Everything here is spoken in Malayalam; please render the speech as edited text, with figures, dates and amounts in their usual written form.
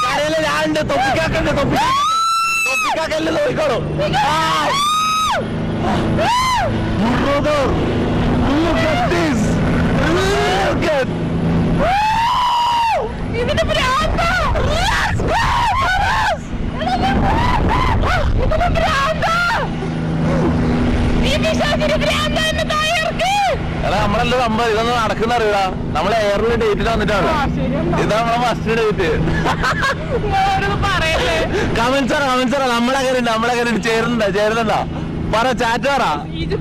കരയില്ല ഞാനുണ്ട്. തൊപ്പിക്കാക്കല്ലേ നോക്കിക്കോളൂ. നമ്മളെല്ലാം സംഭവം ഇതൊന്നും നടക്കുന്ന അറിയുക. നമ്മളെ എയറിൽ ഡേറ്റിൽ വന്നിട്ടാണ്. ഇതാ നമ്മളെ ഫസ്റ്റ് ഡേറ്റ്. കമന്റ്സാറാ നമ്മളെങ്ങനെ ചേരുന്നുണ്ടോ പറ, ചാറ്റ് പറ.